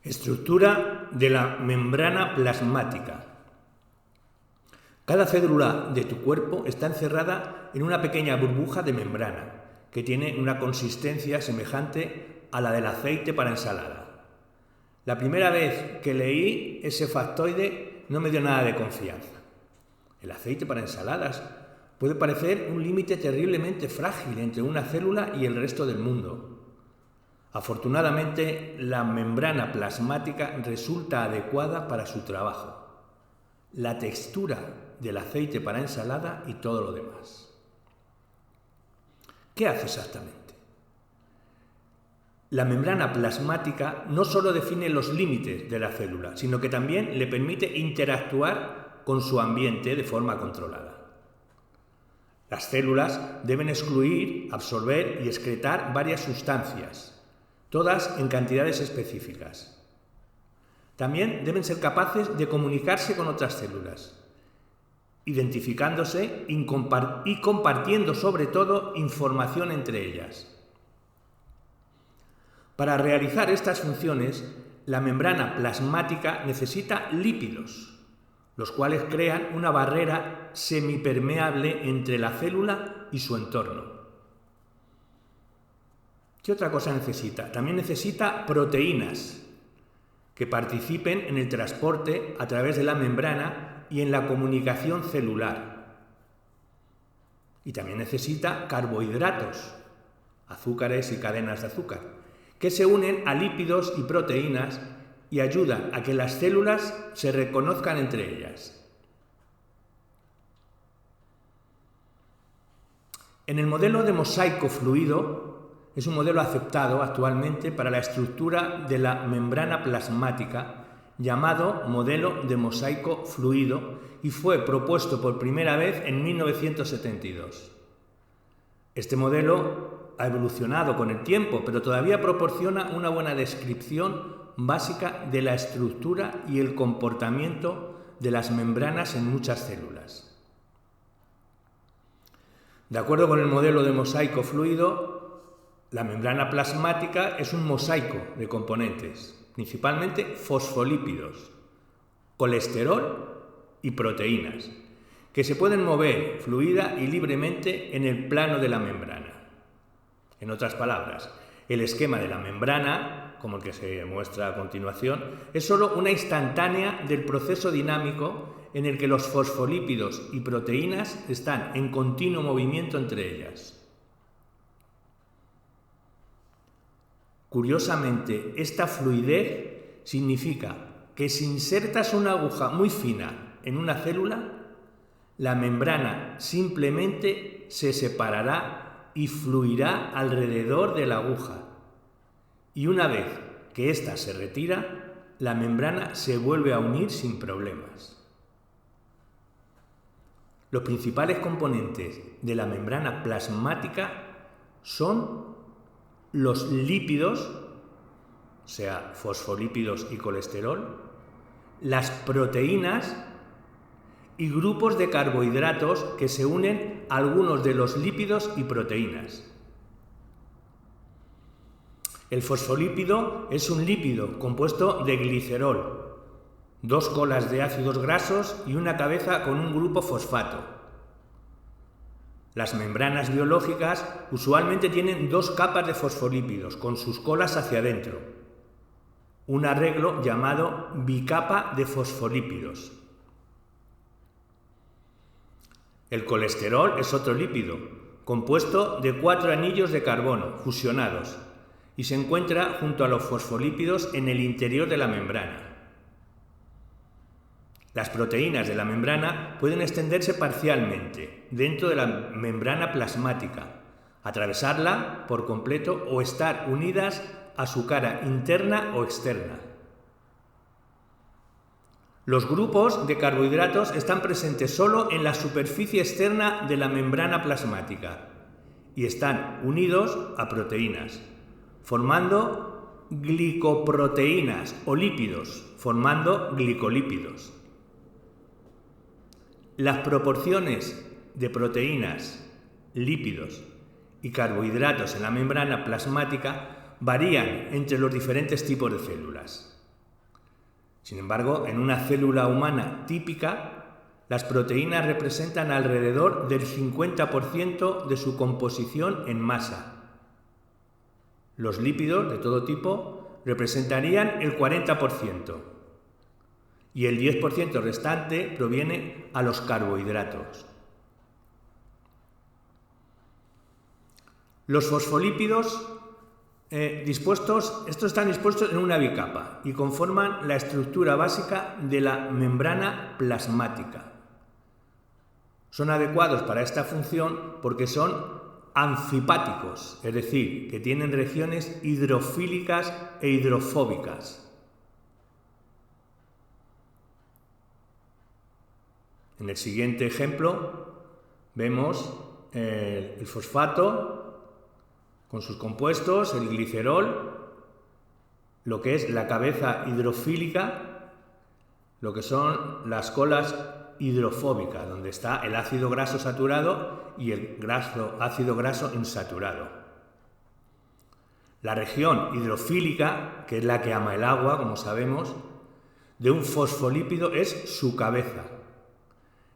Estructura de la membrana plasmática. Cada célula de tu cuerpo está encerrada en una pequeña burbuja de membrana que tiene una consistencia semejante a la del aceite para ensalada. La primera vez que leí ese factoide no me dio nada de confianza. El aceite para ensaladas puede parecer un límite terriblemente frágil entre una célula y el resto del mundo. Afortunadamente, la membrana plasmática resulta adecuada para su trabajo, la textura del aceite para ensalada y todo lo demás. ¿Qué hace exactamente? La membrana plasmática no solo define los límites de la célula, sino que también le permite interactuar con su ambiente de forma controlada. Las células deben excluir, absorber y excretar varias sustancias, todas en cantidades específicas. También deben ser capaces de comunicarse con otras células, identificándose y compartiendo sobre todo información entre ellas. Para realizar estas funciones, la membrana plasmática necesita lípidos, los cuales crean una barrera semipermeable entre la célula y su entorno. ¿Qué otra cosa necesita? También necesita proteínas que participen en el transporte a través de la membrana y en la comunicación celular. Y también necesita carbohidratos, azúcares y cadenas de azúcar, que se unen a lípidos y proteínas y ayudan a que las células se reconozcan entre ellas. En el modelo de mosaico fluido, es un modelo aceptado actualmente para la estructura de la membrana plasmática, llamado modelo de mosaico fluido, y fue propuesto por primera vez en 1972. Este modelo ha evolucionado con el tiempo, pero todavía proporciona una buena descripción básica de la estructura y el comportamiento de las membranas en muchas células. De acuerdo con el modelo de mosaico fluido, la membrana plasmática es un mosaico de componentes, principalmente fosfolípidos, colesterol y proteínas, que se pueden mover fluida y libremente en el plano de la membrana. En otras palabras, el esquema de la membrana, como el que se muestra a continuación, es solo una instantánea del proceso dinámico en el que los fosfolípidos y proteínas están en continuo movimiento entre ellas. Curiosamente, esta fluidez significa que si insertas una aguja muy fina en una célula, la membrana simplemente se separará y fluirá alrededor de la aguja. Y una vez que ésta se retira, la membrana se vuelve a unir sin problemas. Los principales componentes de la membrana plasmática son los lípidos, o sea, fosfolípidos y colesterol, las proteínas y grupos de carbohidratos que se unen a algunos de los lípidos y proteínas. El fosfolípido es un lípido compuesto de glicerol, dos colas de ácidos grasos y una cabeza con un grupo fosfato. Las membranas biológicas usualmente tienen dos capas de fosfolípidos con sus colas hacia adentro, un arreglo llamado bicapa de fosfolípidos. El colesterol es otro lípido, compuesto de 4 anillos de carbono fusionados y se encuentra junto a los fosfolípidos en el interior de la membrana. Las proteínas de la membrana pueden extenderse parcialmente dentro de la membrana plasmática, atravesarla por completo o estar unidas a su cara interna o externa. Los grupos de carbohidratos están presentes solo en la superficie externa de la membrana plasmática y están unidos a proteínas, formando glicoproteínas o lípidos, formando glicolípidos. Las proporciones de proteínas, lípidos y carbohidratos en la membrana plasmática varían entre los diferentes tipos de células. Sin embargo, en una célula humana típica, las proteínas representan alrededor del 50% de su composición en masa. Los lípidos de todo tipo representarían el 40% y el 10% restante proviene a los carbohidratos. Los fosfolípidos estos están dispuestos en una bicapa y conforman la estructura básica de la membrana plasmática. Son adecuados para esta función porque son anfipáticos, es decir, que tienen regiones hidrofílicas e hidrofóbicas. En el siguiente ejemplo vemos el fosfato con sus compuestos, el glicerol, lo que es la cabeza hidrofílica, lo que son las colas hidrofóbicas, donde está el ácido graso saturado y el ácido graso insaturado. La región hidrofílica, que es la que ama el agua, como sabemos, de un fosfolípido es su cabeza.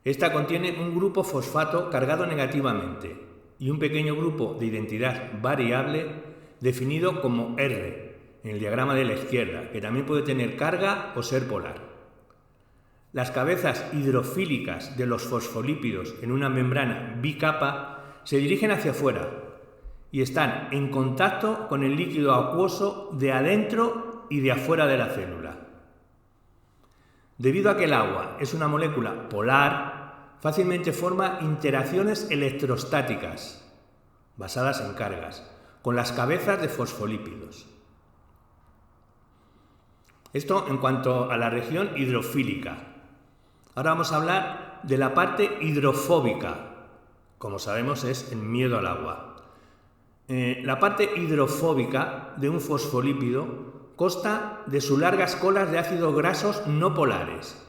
Esta contiene un grupo fosfato cargado negativamente y un pequeño grupo de identidad variable definido como R en el diagrama de la izquierda, que también puede tener carga o ser polar. Las cabezas hidrofílicas de los fosfolípidos en una membrana bicapa se dirigen hacia afuera y están en contacto con el líquido acuoso de adentro y de afuera de la célula. Debido a que el agua es una molécula polar, fácilmente forma interacciones electrostáticas basadas en cargas con las cabezas de fosfolípidos. Esto en cuanto a la región hidrofílica. Ahora vamos a hablar de la parte hidrofóbica. Como sabemos, es el miedo al agua. La parte hidrofóbica de un fosfolípido consta de sus largas colas de ácidos grasos no polares.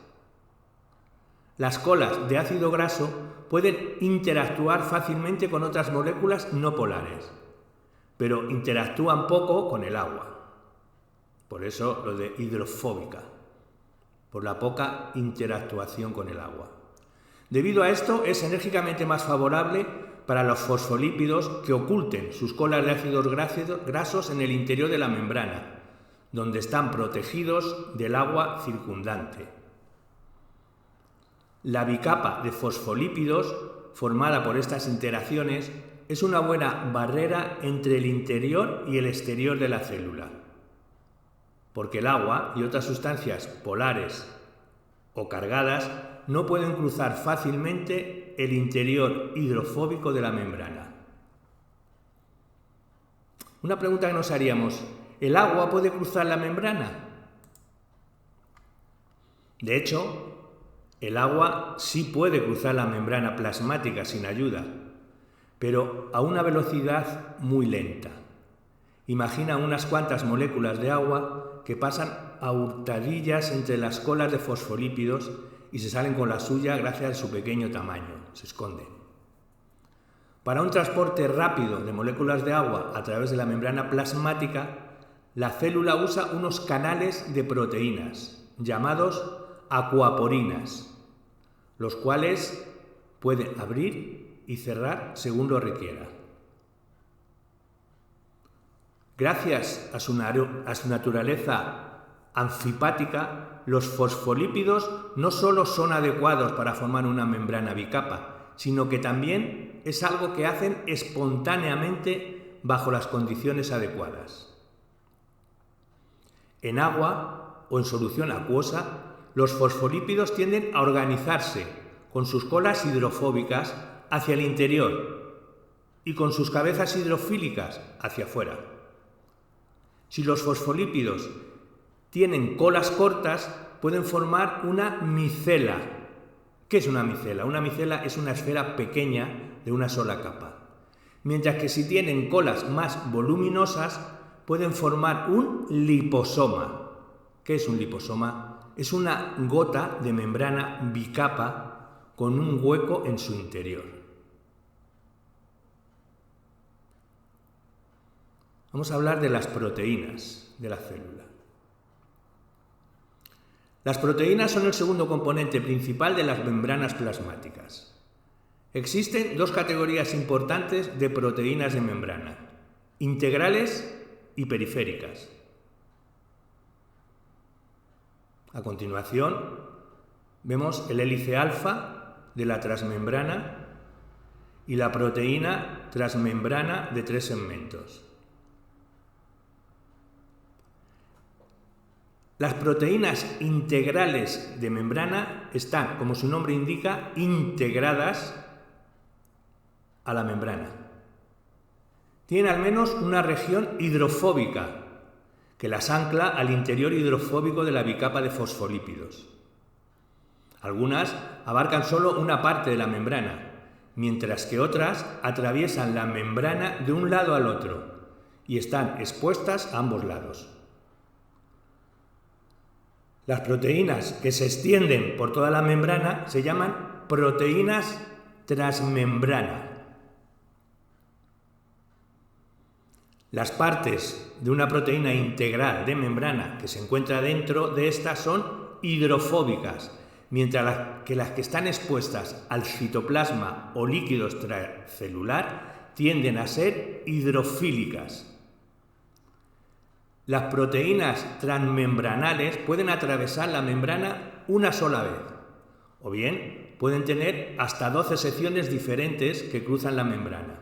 Las colas de ácido graso pueden interactuar fácilmente con otras moléculas no polares, pero interactúan poco con el agua. Por eso lo de hidrofóbica, por la poca interactuación con el agua. Debido a esto, es enérgicamente más favorable para los fosfolípidos que oculten sus colas de ácidos grasos en el interior de la membrana, donde están protegidos del agua circundante. La bicapa de fosfolípidos, formada por estas interacciones, es una buena barrera entre el interior y el exterior de la célula, porque el agua y otras sustancias polares o cargadas no pueden cruzar fácilmente el interior hidrofóbico de la membrana. Una pregunta que nos haríamos: ¿el agua puede cruzar la membrana? De hecho, el agua sí puede cruzar la membrana plasmática sin ayuda, pero a una velocidad muy lenta. Imagina unas cuantas moléculas de agua que pasan a hurtadillas entre las colas de fosfolípidos y se salen con la suya gracias a su pequeño tamaño, se esconden. Para un transporte rápido de moléculas de agua a través de la membrana plasmática, la célula usa unos canales de proteínas llamados acuaporinas, los cuales pueden abrir y cerrar según lo requiera. Gracias a su naturaleza anfipática, los fosfolípidos no solo son adecuados para formar una membrana bicapa, sino que también es algo que hacen espontáneamente bajo las condiciones adecuadas. En agua o en solución acuosa, los fosfolípidos tienden a organizarse con sus colas hidrofóbicas hacia el interior y con sus cabezas hidrofílicas hacia afuera. Si los fosfolípidos tienen colas cortas, pueden formar una micela. ¿Qué es una micela? Una micela es una esfera pequeña de una sola capa. Mientras que si tienen colas más voluminosas, pueden formar un liposoma. ¿Qué es un liposoma? Es una gota de membrana bicapa con un hueco en su interior. Vamos a hablar de las proteínas de la célula. Las proteínas son el segundo componente principal de las membranas plasmáticas. Existen dos categorías importantes de proteínas de membrana: integrales y periféricas. A continuación, vemos el hélice alfa de la transmembrana y la proteína transmembrana de 3 segmentos. Las proteínas integrales de membrana están, como su nombre indica, integradas a la membrana. Tienen al menos una región hidrofóbica que las ancla al interior hidrofóbico de la bicapa de fosfolípidos. Algunas abarcan solo una parte de la membrana, mientras que otras atraviesan la membrana de un lado al otro y están expuestas a ambos lados. Las proteínas que se extienden por toda la membrana se llaman proteínas transmembrana. Las partes de una proteína integral de membrana que se encuentra dentro de esta son hidrofóbicas, mientras que las que están expuestas al citoplasma o líquido extracelular tienden a ser hidrofílicas. Las proteínas transmembranales pueden atravesar la membrana una sola vez, o bien pueden tener hasta 12 secciones diferentes que cruzan la membrana.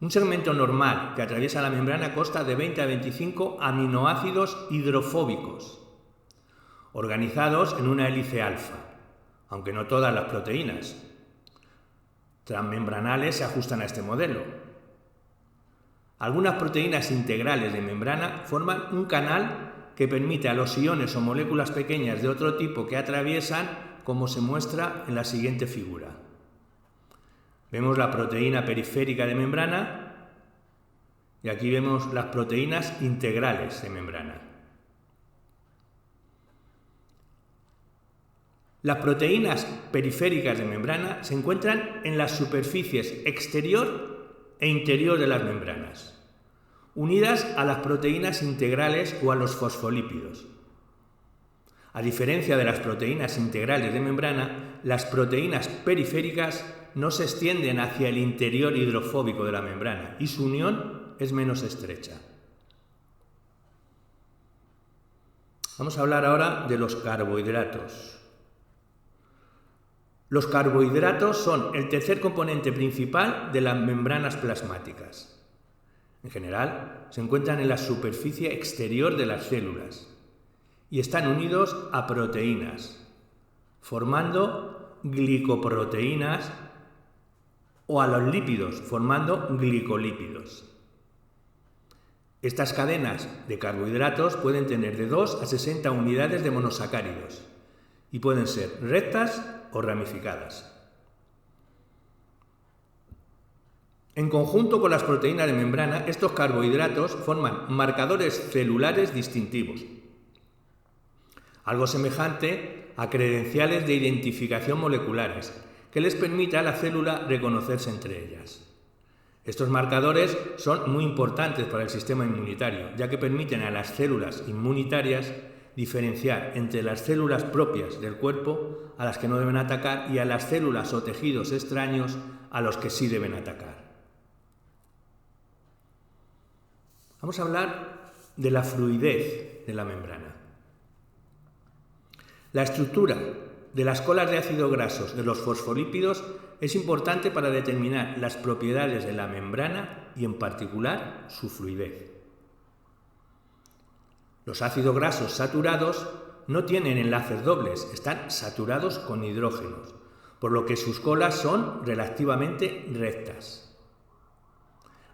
Un segmento normal que atraviesa la membrana consta de 20 a 25 aminoácidos hidrofóbicos, organizados en una hélice alfa, aunque no todas las proteínas transmembranales se ajustan a este modelo. Algunas proteínas integrales de membrana forman un canal que permite a los iones o moléculas pequeñas de otro tipo que atraviesan, como se muestra en la siguiente figura. Vemos la proteína periférica de membrana y aquí vemos las proteínas integrales de membrana. Las proteínas periféricas de membrana se encuentran en las superficies exterior e interior de las membranas, unidas a las proteínas integrales o a los fosfolípidos. A diferencia de las proteínas integrales de membrana, las proteínas periféricas no se extienden hacia el interior hidrofóbico de la membrana y su unión es menos estrecha. Vamos a hablar ahora de los carbohidratos. Los carbohidratos son el tercer componente principal de las membranas plasmáticas. En general, se encuentran en la superficie exterior de las células y están unidos a proteínas, formando glicoproteínas, o a los lípidos, formando glicolípidos. Estas cadenas de carbohidratos pueden tener de 2 a 60 unidades de monosacáridos y pueden ser rectas o ramificadas. En conjunto con las proteínas de membrana, estos carbohidratos forman marcadores celulares distintivos, algo semejante a credenciales de identificación moleculares, que les permite a la célula reconocerse entre ellas. Estos marcadores son muy importantes para el sistema inmunitario, ya que permiten a las células inmunitarias diferenciar entre las células propias del cuerpo, a las que no deben atacar, y a las células o tejidos extraños a los que sí deben atacar. Vamos a hablar de la fluidez de la membrana. La estructura de las colas de ácidos grasos de los fosfolípidos es importante para determinar las propiedades de la membrana y, en particular, su fluidez. Los ácidos grasos saturados no tienen enlaces dobles, están saturados con hidrógenos, por lo que sus colas son relativamente rectas.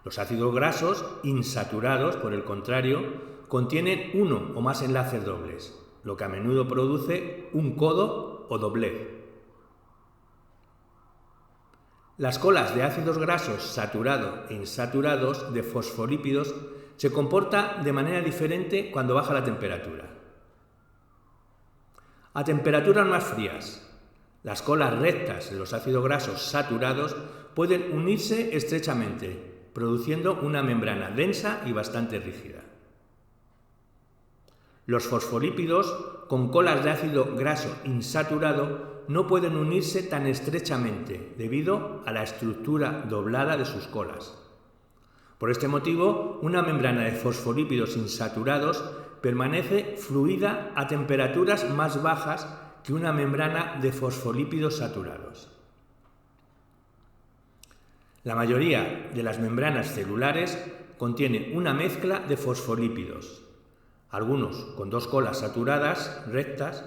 Los ácidos grasos insaturados, por el contrario, contienen uno o más enlaces dobles, lo que a menudo produce un codo o doblez. Las colas de ácidos grasos saturados e insaturados de fosfolípidos se comportan de manera diferente cuando baja la temperatura. A temperaturas más frías, las colas rectas de los ácidos grasos saturados pueden unirse estrechamente, produciendo una membrana densa y bastante rígida. Los fosfolípidos con colas de ácido graso insaturado no pueden unirse tan estrechamente debido a la estructura doblada de sus colas. Por este motivo, una membrana de fosfolípidos insaturados permanece fluida a temperaturas más bajas que una membrana de fosfolípidos saturados. La mayoría de las membranas celulares contienen una mezcla de fosfolípidos, algunos con dos colas saturadas rectas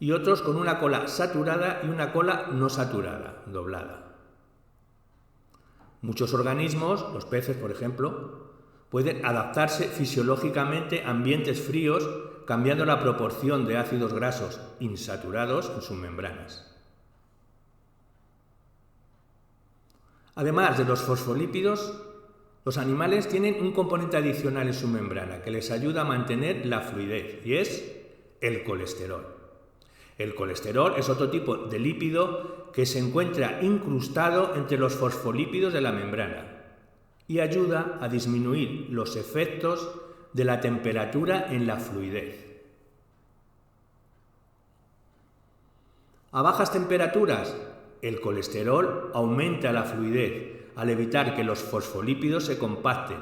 y otros con una cola saturada y una cola no saturada, doblada. Muchos organismos, los peces por ejemplo, pueden adaptarse fisiológicamente a ambientes fríos cambiando la proporción de ácidos grasos insaturados en sus membranas. Además de los fosfolípidos, los animales tienen un componente adicional en su membrana que les ayuda a mantener la fluidez y es el colesterol. El colesterol es otro tipo de lípido que se encuentra incrustado entre los fosfolípidos de la membrana y ayuda a disminuir los efectos de la temperatura en la fluidez. A bajas temperaturas, el colesterol aumenta la fluidez al evitar que los fosfolípidos se compacten,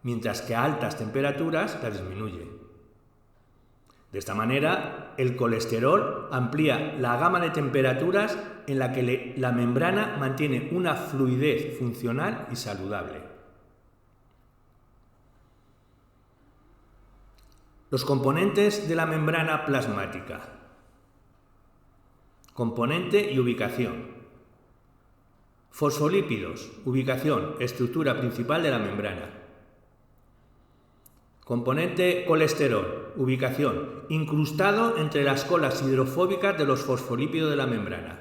mientras que a altas temperaturas la disminuye. De esta manera, el colesterol amplía la gama de temperaturas en la que la membrana mantiene una fluidez funcional y saludable. Los componentes de la membrana plasmática. Componente y ubicación. Fosfolípidos, ubicación, estructura principal de la membrana. Componente colesterol, ubicación, incrustado entre las colas hidrofóbicas de los fosfolípidos de la membrana.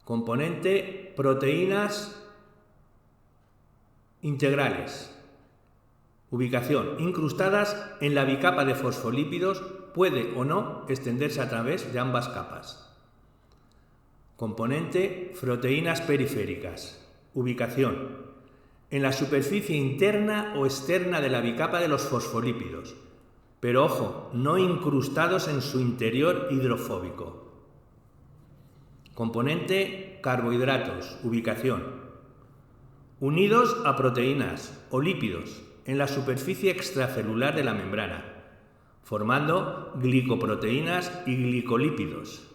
Componente proteínas integrales, ubicación, incrustadas en la bicapa de fosfolípidos, puede o no extenderse a través de ambas capas. Componente proteínas periféricas, ubicación, en la superficie interna o externa de la bicapa de los fosfolípidos, pero ojo, no incrustados en su interior hidrofóbico. Componente carbohidratos, ubicación, unidos a proteínas o lípidos en la superficie extracelular de la membrana, formando glicoproteínas y glicolípidos.